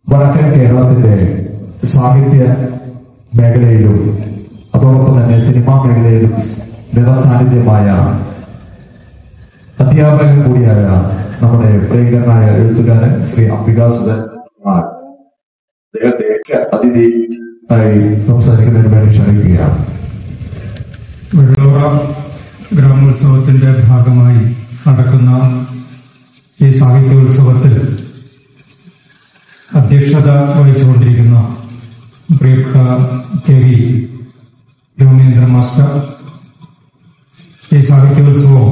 വടക്കൻ കേരളത്തിന്റെ സാഹിത്യ മേഖലയിലും അതോടൊപ്പം തന്നെ സിനിമാ മേഖലയിലും നിറസാന്നിധ്യമായ അധ്യാപകൻ കൂടിയായ നമ്മുടെ പ്രിയങ്കരനായ എഴുത്തുകാരൻ ശ്രീ അംബികാസുധൻ അദ്ദേഹത്തെ അതിഥി ആയി സംസാരിക്കുന്നതിന് വേണ്ടി ക്ഷണിക്കുകയാണ്. വെള്ളോറ ഗ്രാമോത്സവത്തിന്റെ ഭാഗമായി നടക്കുന്ന ഈ സാഹിത്യോത്സവത്തിൽ അധ്യക്ഷത വഹിച്ചുകൊണ്ടിരിക്കുന്ന പ്രിയപ്പെട്ട കെ വി രോമേന്ദ്ര മാസ്റ്റർ, ഈ സാഹിത്യോത്സവം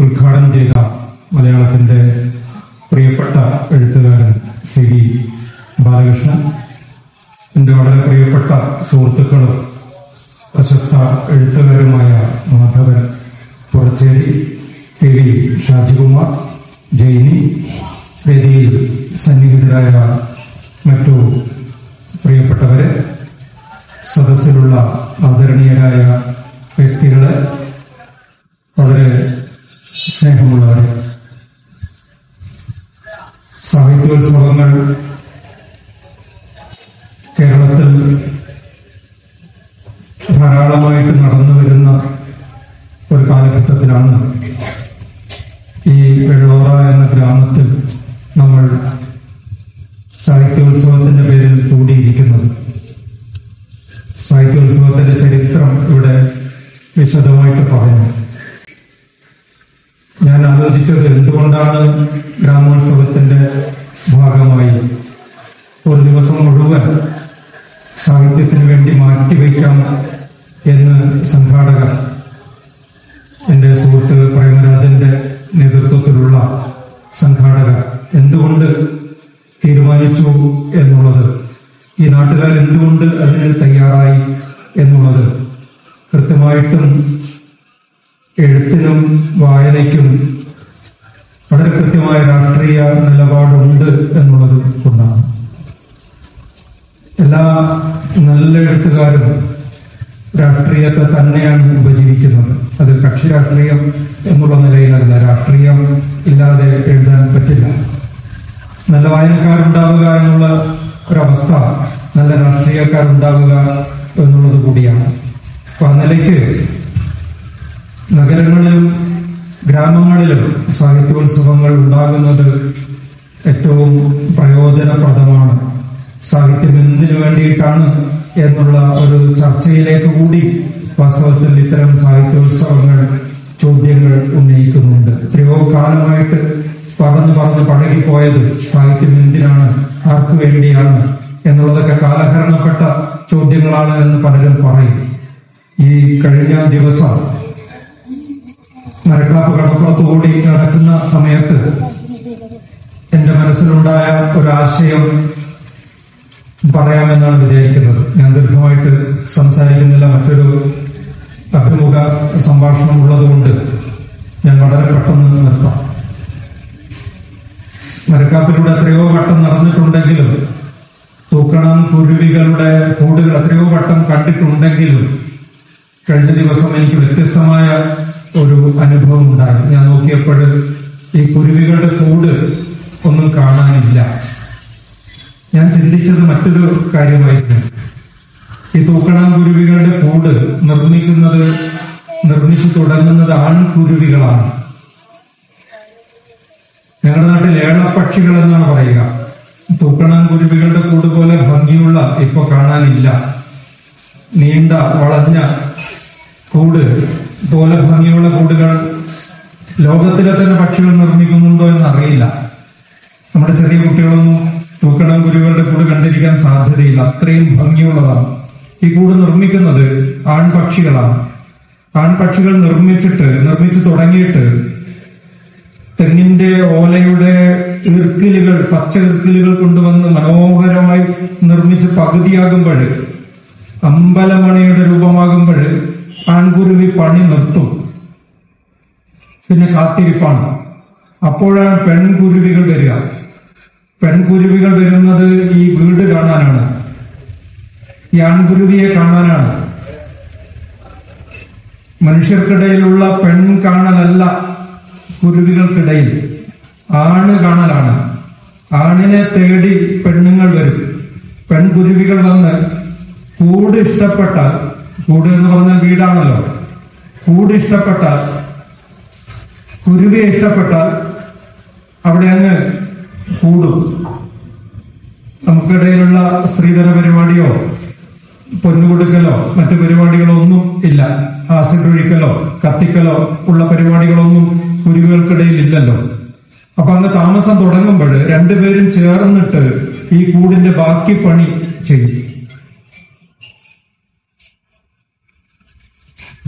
ഉദ്ഘാടനം ചെയ്ത മലയാളത്തിന്റെ പ്രിയപ്പെട്ട എഴുത്തുകാരൻ സി വി ബാലകൃഷ്ണൻ, എന്റെ വളരെ പ്രിയപ്പെട്ട സുഹൃത്തുക്കളും പ്രശസ്ത എഴുത്തുകാരുമായ മാധവൻ പുറച്ചേരി, കെ വി ഷാജികുമാർ, ജൈനി, വേദിയിൽ സന്നിഹിതരായ മറ്റു പ്രിയപ്പെട്ടവരെ, സദസ്സിലുള്ള ആദരണീയരായ വ്യക്തികളെ, വളരെ സ്നേഹമുള്ളവരെ, സാഹിത്യോത്സവങ്ങൾ കേരളത്തിൽ ധാരാളമായിട്ട് നടന്നു വരുന്ന ഒരു കാലഘട്ടത്തിലാണ് ഈ വെള്ളോറ എന്ന ഗ്രാമത്തിൽ നമ്മൾ സാഹിത്യോത്സവത്തിന്റെ പേരിൽ കൂടിയിരിക്കുന്നത്. സാഹിത്യോത്സവത്തിന്റെ ചരിത്രം ഇവിടെ വിശദമായിട്ട് പറഞ്ഞു. ഞാൻ ആലോചിച്ചത് എന്തുകൊണ്ടാണ് ഗ്രാമോത്സവത്തിന്റെ ഭാഗമായി ഒരു ദിവസം മുഴുവൻ സാഹിത്യത്തിന് വേണ്ടി മാറ്റിവെക്കാം എന്ന് സംഘാടകർ, എന്റെ സുഹൃത്ത് പ്രേമരാജന്റെ നേതൃത്വത്തിലുള്ള സംഘാടകർ എന്തുകൊണ്ട് തീരുമാനിച്ചു എന്നുള്ളത്, ഈ നാട്ടുകാർ എന്തുകൊണ്ട് അതിന് തയ്യാറായി എന്നുള്ളത് കൃത്യമായിട്ടും എഴുത്തിനും വായനയ്ക്കും വളരെ കൃത്യമായ രാഷ്ട്രീയ നിലപാടുണ്ട് എന്നുള്ളത് കൊണ്ടാണ്. എല്ലാ നല്ല എഴുത്തുകാരും രാഷ്ട്രീയത്തെ തന്നെയാണ് ഉപജീവിക്കുന്നത്. അത് കക്ഷി രാഷ്ട്രീയം എന്നുള്ള നിലയിലല്ല. രാഷ്ട്രീയം ഇല്ലാതെ എഴുതാൻ പറ്റില്ല. നല്ല വായനക്കാരുണ്ടാവുക എന്നുള്ള ഒരവസ്ഥ നല്ല രാഷ്ട്രീയക്കാരുണ്ടാവുക എന്നുള്ളത് കൂടിയാണ്. അപ്പൊ ആ നിലയ്ക്ക് നഗരങ്ങളിലും ഗ്രാമങ്ങളിലും സാഹിത്യോത്സവങ്ങൾ ഉണ്ടാകുന്നത് ഏറ്റവും പ്രയോജനപ്രദമാണ്. സാഹിത്യം എന്തിനു വേണ്ടിയിട്ടാണ് എന്നുള്ള ഒരു ചർച്ചയിലേക്ക് കൂടി വാസ്തവത്തിൽ ഇത്തരം സാഹിത്യോത്സവങ്ങൾ ചോദ്യങ്ങൾ ഉന്നയിക്കുന്നുണ്ട്. എത്രയോ കാലമായിട്ട് പറഞ്ഞ് പഴകിപ്പോയത് സാഹിത്യം എന്തിനാണ്, ആർക്കു വേണ്ടിയാണ് എന്നുള്ളതൊക്കെ കാലഹരണപ്പെട്ട ചോദ്യങ്ങളാണ് എന്ന് പലരും പറയും. ഈ കഴിഞ്ഞ ദിവസം മരക്കാപ്പ് കടപ്പുറത്തുകൂടി നടക്കുന്ന സമയത്ത് എന്റെ മനസ്സിലുണ്ടായ ഒരാശയം പറയാമെന്നാണ് വിചാരിക്കുന്നത്. ഞാൻ ദീർഘമായിട്ട് സംസാരിക്കുന്നില്ല. മറ്റൊരു അഭിമുഖ സംഭാഷണം ഉള്ളതുകൊണ്ട് ഞാൻ വളരെ പെട്ടെന്ന് നിർത്താം. മരക്കാപ്പിലൂടെ എത്രയോ വട്ടം നടന്നിട്ടുണ്ടെങ്കിലും, തൂക്കണം കുരുവികളുടെ കൂടുകൾ എത്രയോ വട്ടം കണ്ടിട്ടുണ്ടെങ്കിലും, കഴിഞ്ഞ ദിവസം എനിക്ക് വ്യത്യസ്തമായ ഒരു അനുഭവം ഉണ്ടായി. ഞാൻ നോക്കിയപ്പോൾ ഈ കുരുവികളുടെ കൂട് ഒന്നും കാണാനില്ല. ഞാൻ ചിന്തിച്ചത് മറ്റൊരു കാര്യമായിരുന്നു. ഈ തൂക്കണാംകുരുവികളുടെ കൂട് നിർമ്മിച്ചു തുടങ്ങുന്നത് ആൺകുരുവികളാണ്. ഞങ്ങളുടെ നാട്ടിൽ ഏളപ്പക്ഷികൾ എന്നാണ് പറയുക. തൂക്കണാംകുരുവികളുടെ കൂട് പോലെ ഭംഗിയുള്ള ഇപ്പൊ കാണാനില്ല. നീണ്ട വളഞ്ഞ കൂട് പോലെ ഭംഗിയുള്ള കൂടുകൾ ലോകത്തിലെ തന്നെ പക്ഷികൾ നിർമ്മിക്കുന്നുണ്ടോ എന്ന് അറിയില്ല. നമ്മുടെ ചെറിയ കുട്ടികളൊന്നും തൂക്കണാംകുരുവികളുടെ കൂട് കണ്ടിരിക്കാൻ സാധ്യതയില്ല. അത്രയും ഭംഗിയുള്ളതാണ്. ഈ കൂട് നിർമ്മിക്കുന്നത് ആൺപക്ഷികളാണ്. ആൺപക്ഷികൾ നിർമ്മിച്ചു തുടങ്ങിയിട്ട് തെങ്ങിന്റെ ഓലയുടെ ഈർക്കിലുകൾ, പച്ച ഈർക്കിലുകൾ കൊണ്ടുവന്ന് മനോഹരമായി നിർമ്മിച്ച് പകുതിയാകുമ്പോൾ, അമ്പലമണിയുടെ രൂപമാകുമ്പോൾ ആൺകുരുവി പണി നിർത്തും. പിന്നെ കാത്തിരിപ്പാണ്. അപ്പോഴാണ് പെൺകുരുവികൾ വരിക. പെൺകുരുവികൾ വരുന്നത് ഈ വീട് കാണാനാണ്, ഈ ആൺകുരുവിയെ കാണാനാണ്. മനുഷ്യർക്കിടയിലുള്ള പെൺ കാണലല്ല കുരുവികൾക്കിടയിൽ, ആണ് കാണലാണ്. ആണിനെ തേടി പെണ്ണുങ്ങൾ വരും. പെൺകുരുവികൾ വന്ന് കൂട് ഇഷ്ടപ്പെട്ടാൽ, കൂട് എന്ന് പറഞ്ഞാൽ വീടാണല്ലോ, കൂട് ഇഷ്ടപ്പെട്ടാൽ, കുരുവിയെ ഇഷ്ടപ്പെട്ടാൽ അവിടെ അങ്ങ് കൂടും. നമുക്കിടയിലുള്ള സ്ത്രീധന പരിപാടിയോ പൊന്നുകൊടുക്കലോ മറ്റു പരിപാടികളോ ഒന്നും ഇല്ല. ആസിഡ് ഒഴിക്കലോ കത്തിക്കലോ ഉള്ള പരിപാടികളൊന്നും കുരുവികൾക്കിടയിൽ ഇല്ലല്ലോ. അപ്പൊ അങ്ങ് താമസം തുടങ്ങുമ്പോൾ രണ്ടുപേരും ചേർന്നിട്ട് ഈ കൂടിന്റെ ബാക്കി പണി ചെയ്യും.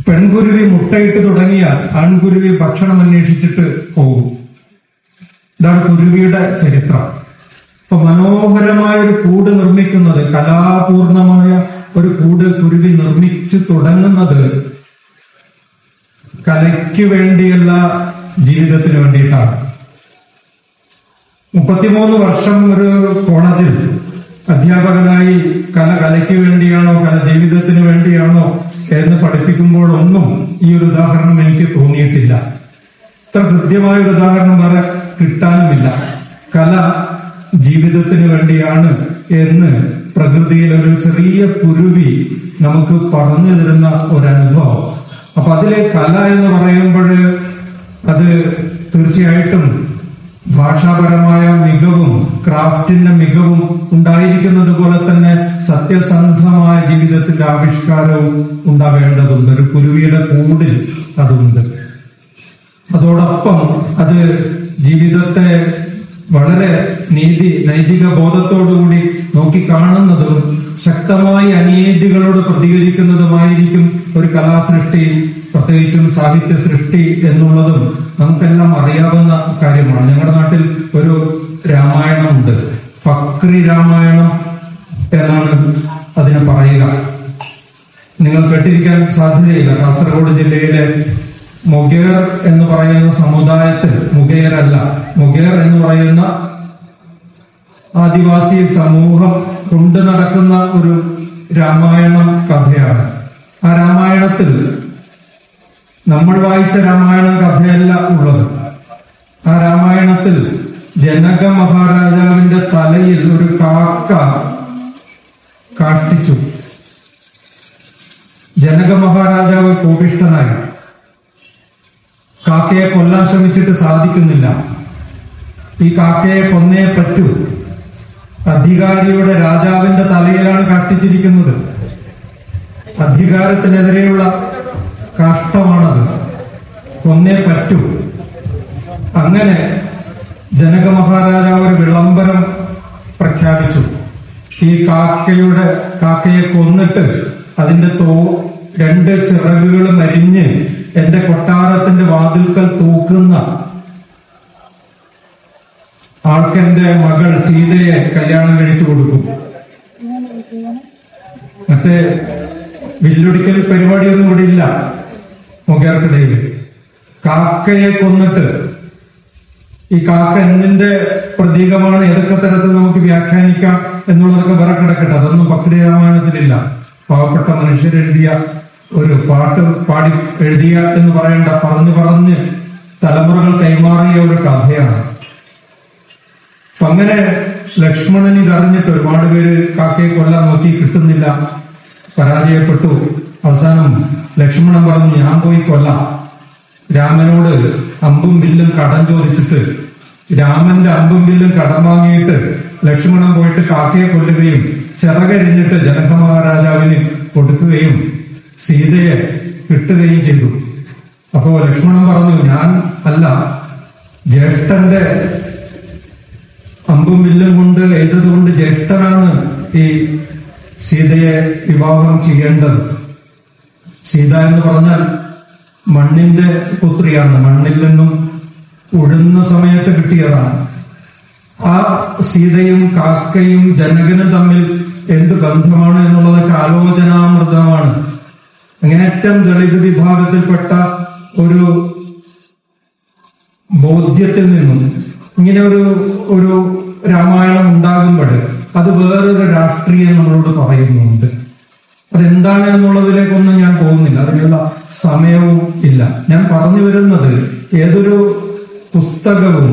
പെൺകുരുവി മുട്ടയിട്ട് തുടങ്ങിയാൽ ആൺകുരുവി ഭക്ഷണം അന്വേഷിച്ചിട്ട് പോകും. ഇതാണ് കുരുവിയുടെ ചരിത്രം. അപ്പൊ മനോഹരമായ ഒരു കൂട് നിർമ്മിക്കുന്നത്, കലാപൂർണമായ ഒരു കൂട് കുരുവി നിർമ്മിച്ചു തുടങ്ങുന്നത് കലയ്ക്ക് വേണ്ടിയല്ല, ജീവിതത്തിന് വേണ്ടിയിട്ടാണ്. 33 വർഷം ഒരു കോളേജിൽ അധ്യാപകനായി കലയ്ക്ക് വേണ്ടിയാണോ കല ജീവിതത്തിന് വേണ്ടിയാണോ എന്ന് പഠിപ്പിക്കുമ്പോഴൊന്നും ഈ ഒരു ഉദാഹരണം എനിക്ക് തോന്നിയിട്ടില്ല. ഇത്ര കൃത്യമായ ഒരു ഉദാഹരണം വേറെ കിട്ടാനുമില്ല. കല ജീവിതത്തിന് വേണ്ടിയാണ് എന്ന് പ്രകൃതിയിൽ ഒരു ചെറിയ കുരുവി നമുക്ക് പറഞ്ഞു തരുന്ന ഒരനുഭവം. അപ്പൊ അതിലെ കല എന്ന് പറയുമ്പോൾ അത് തീർച്ചയായിട്ടും ഭാഷാപരമായ മികവും ക്രാഫ്റ്റിന്റെ മികവും ഉണ്ടായിരിക്കുന്നത് പോലെ തന്നെ സത്യസന്ധമായ ജീവിതത്തിന്റെ ആവിഷ്കാരവും ഉണ്ടാവേണ്ടതുണ്ട്. ഒരു കുരുവിയുടെ കൂടിൽ അതുണ്ട്. അതോടൊപ്പം അത് ജീവിതത്തെ വളരെ നൈതിക ബോധത്തോടുകൂടി നോക്കിക്കാണുന്നതും ശക്തമായി അനീതികളോട് പ്രതികരിക്കുന്നതുമായിരിക്കും ഒരു കലാസൃഷ്ടി, പ്രത്യേകിച്ചും സാഹിത്യ സൃഷ്ടി എന്നുള്ളതും നമുക്കെല്ലാം അറിയാവുന്ന കാര്യമാണ്. ഞങ്ങളുടെ നാട്ടിൽ ഒരു രാമായണമുണ്ട്, പക്രി രാമായണം എന്നാണ് അതിനെ പറയുക. നിങ്ങൾ കേട്ടിരിക്കാൻ സാധ്യതയില്ല. കാസർഗോഡ് ജില്ലയിലെ മൊഗേർ എന്ന് പറയുന്ന സമുദായത്തിൽ, മുഗേരല്ല, മൊഗേർ എന്ന് പറയുന്ന ആദിവാസി സമൂഹം കൊണ്ടു നടക്കുന്ന ഒരു രാമായണം കഥയാണ്. ആ രാമായണത്തിൽ നമ്മൾ വായിച്ച രാമായണ കഥയല്ല ഉള്ളത്. ആ രാമായണത്തിൽ ജനക മഹാരാജാവിന്റെ തലയിൽ ഒരു കാക്ക കാഷ്ടിച്ചു. ജനക മഹാരാജാവ് കോപിഷ്ഠനായി. കാക്കയെ കൊല്ലാൻ ശ്രമിച്ചിട്ട് സാധിക്കുന്നില്ല. ഈ കാക്കയെ കൊന്നേ പറ്റൂ. അധികാരിയുടെ, രാജാവിന്റെ തലയിലാണ് കാഷ്ടിച്ചിരിക്കുന്നത്. അധികാരത്തിനെതിരെയുള്ള കാഷ്ടമാണത്, കൊന്നേ പറ്റൂ. അങ്ങനെ ജനക മഹാരാജാവ് ഒരു വിളംബരം പ്രഖ്യാപിച്ചു. ഈ കാക്കയെ കൊന്നിട്ട് അതിന്റെ 2 ചിറകുകളും അരിഞ്ഞ് എന്റെ കൊട്ടാരത്തിന്റെ വാതിൽക്കൽ തൂക്കുന്ന ആൾക്കെന്റെ മകൾ സീതയെ കല്യാണം കഴിച്ചു കൊടുക്കും. മറ്റേ വില്ലൊടിക്കൽ പരിപാടിയൊന്നും ഇവിടെ ഇല്ല മൊഗേർക്കിടയിൽ. കാക്കയെ കൊന്നിട്ട്, ഈ കാക്ക എന്തിന്റെ പ്രതീകമാണ്, ഏതൊക്കെ തരത്തിൽ നമുക്ക് വ്യാഖ്യാനിക്കാം എന്നുള്ളതൊക്കെ വേറെ കിടക്കട്ടെ. അതൊന്നും പക്രി രാമായണത്തിലില്ല. പാവപ്പെട്ട മനുഷ്യരെഴുതിയ ഒരു പാട്ട് പാടി എഴുതിയ എന്ന് പറയേണ്ട, പറഞ്ഞ് തലമുറകൾ കൈമാറിയ ഒരു കഥയാണ്. അപ്പൊ അങ്ങനെ ലക്ഷ്മണൻ ഇതറിഞ്ഞിട്ട് ഒരുപാട് പേര് കാക്കയെ കൊല്ലാൻ നോക്കി, കിട്ടുന്നില്ല, പരാജയപ്പെട്ടു. അവസാനം ലക്ഷ്മണൻ പറഞ്ഞു, ഞാൻ പോയി കൊല്ലാം. രാമനോട് അമ്പും വില്ലും കടം ചോദിച്ചിട്ട് രാമന്റെ അമ്പും വില്ലും കടം വാങ്ങിയിട്ട് ലക്ഷ്മണൻ പോയിട്ട് കാക്കയെ കൊല്ലുകയും ചിറകരിഞ്ഞിട്ട് ജനക മഹാരാജാവിന് കൊടുക്കുകയും സീതയെ കിട്ടുകയും ചെയ്തു. അപ്പോ ലക്ഷ്മണൻ പറഞ്ഞു, ഞാൻ അല്ല, ജ്യേഷ്ഠന്റെ അമ്പും വില്ലും കൊണ്ട് എഴുതതുകൊണ്ട് ജ്യേഷ്ഠനാണ് ഈ സീതയെ വിവാഹം ചെയ്യേണ്ടത്. സീത എന്ന് പറഞ്ഞാൽ മണ്ണിന്റെ പുത്രിയാണ്, മണ്ണിൽ നിന്നും ഉഴുന്ന സമയത്ത് കിട്ടിയതാണ്. ആ സീതയും കാക്കയും ജനകനും തമ്മിൽ എന്ത് ബന്ധമാണ് എന്നുള്ളതൊക്കെ ആലോചനാമൃതമാണ്. അങ്ങനെ ഏറ്റവും ദളിത് വിഭാഗത്തിൽപ്പെട്ട ഒരു ബോധ്യത്തിൽ നിന്നും ഇങ്ങനെ ഒരു രാമായണം ഉണ്ടാകുമ്പോൾ അത് വേറൊരു രാഷ്ട്രീയം നമ്മളോട് പറയുന്നുണ്ട്. അതെന്താണ് എന്നുള്ളതിലേക്കൊന്നും ഞാൻ പോകുന്നില്ല, അതിനുള്ള സമയവും ഇല്ല. ഞാൻ പറഞ്ഞു വരുന്നത്, ഏതൊരു പുസ്തകവും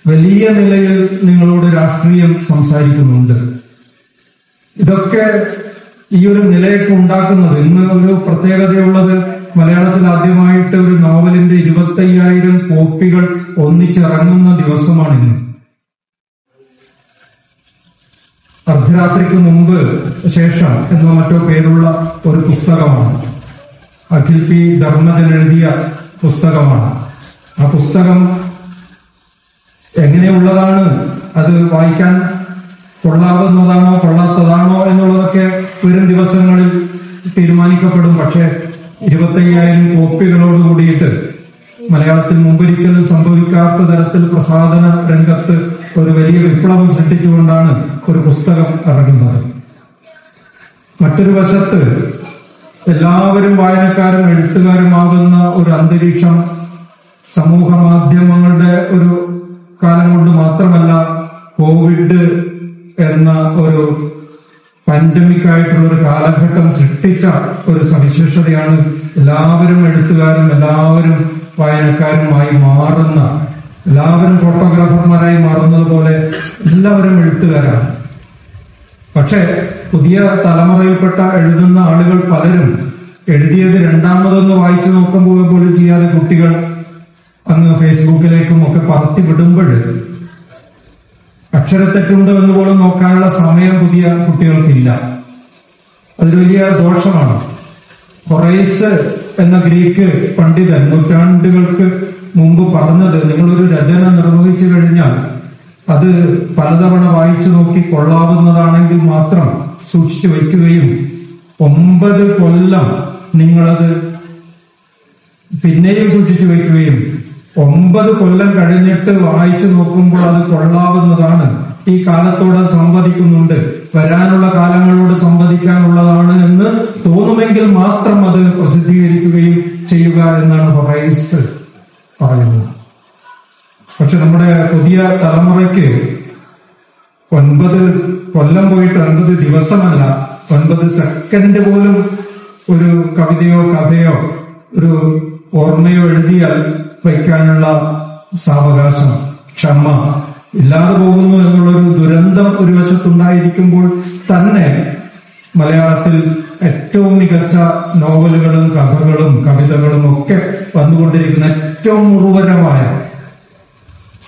വലിയ നിലയിൽ നിങ്ങളോട് രാഷ്ട്രീയം സംസാരിക്കുന്നുണ്ട്. ഇതൊക്കെ ഈ ഒരു നിലയൊക്കെ ഉണ്ടാക്കുന്നത്, ഇന്ന് ഒരു പ്രത്യേകതയുള്ളത്, മലയാളത്തിൽ ആദ്യമായിട്ട് ഒരു നോവലിന്റെ 25,000 കോപ്പികൾ ഒന്നിച്ചിറങ്ങുന്ന ദിവസമാണിന്ന്. അർദ്ധരാത്രിക്ക് മുമ്പ് ശേഷം എന്നോ മറ്റോ പേരുള്ള ഒരു പുസ്തകമാണ്. അഖിൽ പി ധർമ്മജൻ എഴുതിയ പുസ്തകമാണ്. ആ പുസ്തകം എങ്ങനെയുള്ളതാണ്, അത് വായിക്കാൻ കൊള്ളാവുന്നതാണോ കൊള്ളാത്തതാണോ എന്നുള്ളതൊക്കെ വരും ദിവസങ്ങളിൽ തീരുമാനിക്കപ്പെടും. പക്ഷെ 25,000 കോപ്പികളോട് കൂടിയിട്ട് മലയാളത്തിൽ മുമ്പൊരിക്കലും സംഭവിക്കാത്ത തരത്തിൽ പ്രസാധന രംഗത്ത് ഒരു വലിയ വിപ്ലവം സൃഷ്ടിച്ചുകൊണ്ടാണ് ഒരു പുസ്തകം ഇറങ്ങുന്നത്. മറ്റൊരു വശത്ത് എല്ലാവരും വായനക്കാരും എഴുത്തുകാരുമാകുന്ന ഒരു അന്തരീക്ഷം സമൂഹ മാധ്യമങ്ങളുടെ ഒരു കാലം കൊണ്ട് മാത്രമല്ല, കോവിഡ് എന്ന ഒരു പാൻഡമിക് ആയിട്ടുള്ള ഒരു കാലഘട്ടം സൃഷ്ടിച്ച ഒരു സവിശേഷതയാണ് എല്ലാവരും എഴുത്തുകാരും എല്ലാവരും വായനക്കാരുമായി മാറുന്ന, എല്ലാവരും ഫോട്ടോഗ്രാഫർമാരായി മാറുന്നത് പോലെ എല്ലാവരും എഴുത്തുകാരാണ്. പക്ഷെ പുതിയ തലമുറയിൽപ്പെട്ട എഴുതുന്ന ആളുകൾ പലരും എഴുതിയത് രണ്ടാമതൊന്ന് വായിച്ചു നോക്കുമ്പോൾ പോലും ചെയ്യാതെ കുട്ടികൾ അങ്ങ് ഫേസ്ബുക്കിലേക്കും ഒക്കെ പറത്തി വിടുമ്പോൾ അക്ഷരത്തെറ്റുണ്ടോ എന്ന് പോലും നോക്കാനുള്ള സമയം പുതിയ കുട്ടികൾക്കില്ല. അതൊരു വലിയ ദോഷമാണ്. ഹൊറേസ് എന്ന ഗ്രീക്ക് പണ്ഡിതൻ നൂറ്റാണ്ടുകൾക്ക് മുമ്പ് പറഞ്ഞത്, നിങ്ങളൊരു രചന നിർവഹിച്ചു കഴിഞ്ഞാൽ അത് പലതവണ വായിച്ചു നോക്കി കൊള്ളാവുന്നതാണെങ്കിൽ മാത്രം സൂക്ഷിച്ചു വയ്ക്കുകയും 9 കൊല്ലം നിങ്ങളത് പിന്നെയും സൂക്ഷിച്ചു വയ്ക്കുകയും 9 കൊല്ലം കഴിഞ്ഞിട്ട് വായിച്ചു നോക്കുമ്പോൾ അത് കൊള്ളാവുന്നതാണ്, ഈ കാലത്തോട് സംവദിക്കുന്നുണ്ട്, വരാനുള്ള കാലങ്ങളോട് സംവദിക്കാനുള്ളതാണ് എന്ന് തോന്നുമെങ്കിൽ മാത്രം അത് പ്രസിദ്ധീകരിക്കുകയും ചെയ്യുക എന്നാണ് ഹൊറൈസ് പറയുന്നത്. പക്ഷെ നമ്മുടെ പുതിയ തലമുറയ്ക്ക് 9 കൊല്ലം പോയിട്ട് 9 ദിവസമല്ല, 9 സെക്കൻഡ് പോലും ഒരു കവിതയോ കഥയോ ഒരു ഓർമ്മയോ എഴുതിയാൽ വയ്ക്കാനുള്ള സാവകാശം, ക്ഷമ ഇല്ലാതെ പോകുന്നു എന്നുള്ളൊരു ദുരന്തം ഒരു വശത്തുണ്ടായിരിക്കുമ്പോൾ തന്നെ മലയാളത്തിൽ ഏറ്റവും മികച്ച നോവലുകളും കഥകളും കവിതകളും ഒക്കെ വന്നുകൊണ്ടിരിക്കുന്ന ഏറ്റവും മുറുവരമായ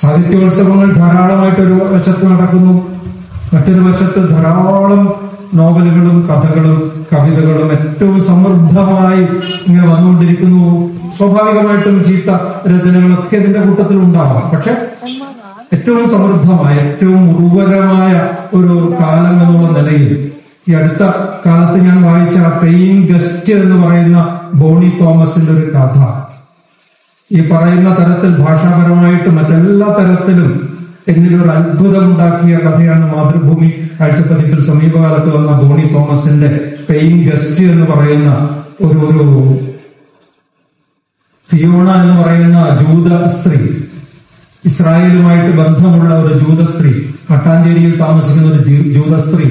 സാഹിത്യോത്സവങ്ങൾ ധാരാളമായിട്ടൊരു വശത്ത് നടക്കുന്നു. മറ്റൊരു വശത്ത് ധാരാളം നോവലുകളും കഥകളും കവിതകളും ഏറ്റവും സമൃദ്ധമായി ഇങ്ങനെ വന്നുകൊണ്ടിരിക്കുന്നു. സ്വാഭാവികമായിട്ടും ചീത്ത രചനകളൊക്കെ ഇതിന്റെ കൂട്ടത്തിൽ ഉണ്ടാവാം. പക്ഷെ ഏറ്റവും സമൃദ്ധമായ ഏറ്റവും ഉർവരമായ ഒരു കാലം എന്നുള്ള നിലയിൽ ഈ അടുത്ത കാലത്ത് ഞാൻ വായിച്ച പെയിങ് ഗസ്റ്റ് എന്ന് പറയുന്ന ബോണി തോമസിന്റെ ഒരു കഥ, ഈ പറയുന്ന തരത്തിൽ ഭാഷാപരമായിട്ട് മറ്റെല്ലാ തരത്തിലും എന്നിലൊരു അത്ഭുതമുണ്ടാക്കിയ കഥയാണ് മാതൃഭൂമി കാഴ്ചപ്പതിപ്പിൽ സമീപകാലത്ത് വന്ന ബോണി തോമസിന്റെ പെയിങ് ഗസ്റ്റ് എന്ന് പറയുന്ന ഒരു ഫിയോണ എന്ന് പറയുന്ന ജൂത സ്ത്രീ, ഇസ്രായേലുമായിട്ട് ബന്ധമുള്ള ഒരു ജൂത സ്ത്രീ, മട്ടാഞ്ചേരിയിൽ താമസിക്കുന്ന ഒരു ജൂത സ്ത്രീ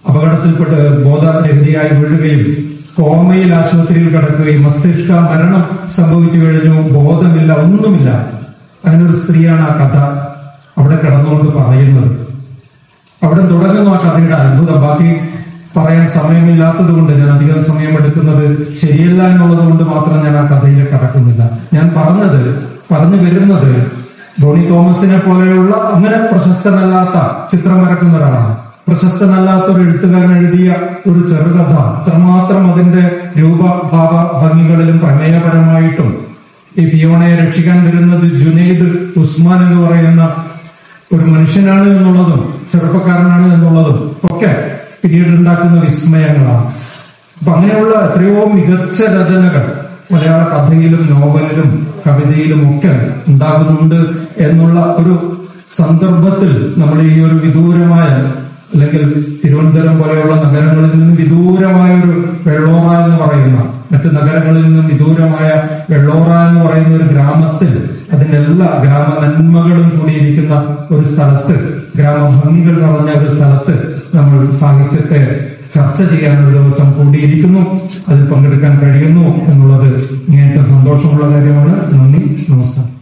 അപകടത്തിൽപ്പെട്ട് ബോധരഹിതയായി വീഴുകയും കോമയിൽ ആശുപത്രിയിൽ കിടക്കുകയും മസ്തിഷ്ക മരണം സംഭവിച്ചു കഴിഞ്ഞു, ബോധമില്ല, ഒന്നുമില്ല. അങ്ങനെ ഒരു സ്ത്രീയാണ് ആ കഥ അവിടെ കിടന്നുകൊണ്ട് പറയുന്നത്. അവിടെ തുടങ്ങുന്നു ആ കഥയുടെ അത്ഭുതം. ബാക്കി പറയാൻ സമയമില്ലാത്തത് കൊണ്ട് ഞാൻ അധികം സമയം എടുക്കുന്നത് ശരിയല്ല എന്നുള്ളത് കൊണ്ട് മാത്രം ഞാൻ ആ കഥയിലേക്ക് കടക്കുന്നില്ല. ഞാൻ പറഞ്ഞു വരുന്നത് ബോണി തോമസിനെ പോലെയുള്ള അങ്ങനെ പ്രശസ്തനല്ലാത്ത ചിത്രം വരക്കുന്ന ഒരാളാണ്. പ്രശസ്തനല്ലാത്ത ഒരു എഴുത്തുകാരൻ എഴുതിയ ഒരു ചെറുകഥ അത്രമാത്രം അതിന്റെ രൂപഭാവ ഭംഗികളിലും പ്രമേയപരമായിട്ടും ഈ ഫിയോണയെ രക്ഷിക്കാൻ വരുന്നത് ജുനൈദ് ഉസ്മാൻ എന്ന് പറയുന്ന ഒരു മനുഷ്യനാണ് എന്നുള്ളതും ചെറുപ്പക്കാരനാണ് എന്നുള്ളതും ഒക്കെ പിന്നീട് ഉണ്ടാക്കുന്ന വിസ്മയങ്ങളാണ്. അപ്പൊ അങ്ങനെയുള്ള എത്രയോ മികച്ച രചനകൾ മലയാള കഥയിലും നോവലിലും കവിതയിലും ഒക്കെ ഉണ്ടാകുന്നുണ്ട് എന്നുള്ള ഒരു സന്ദർഭത്തിൽ നമ്മൾ ഈ ഒരു വിദൂരമായ, അല്ലെങ്കിൽ തിരുവനന്തപുരം പോലെയുള്ള നഗരങ്ങളിൽ നിന്നും വിദൂരമായ ഒരു വെള്ളോറ എന്ന് പറയുന്ന, മറ്റു നഗരങ്ങളിൽ നിന്നും വിദൂരമായ വെള്ളോറ എന്ന് പറയുന്ന ഒരു ഗ്രാമത്തിൽ അതിന്റെ എല്ലാ ഗ്രാമ നന്മകളും കൂടിയിരിക്കുന്ന ഒരു സ്ഥലത്ത്, ഗ്രാമഭംഗികൾ നിറഞ്ഞ ഒരു സ്ഥലത്ത് നമ്മൾ സാഹിത്യത്തെ ചർച്ച ചെയ്യാൻ ഒരു ദിവസം കൂടിയിരിക്കുന്നു. അതിൽ പങ്കെടുക്കാൻ കഴിയുന്നു എന്നുള്ളത് ഇങ്ങനത്തെ സന്തോഷമുള്ള കാര്യമാണ്. നന്ദി, നമസ്കാരം.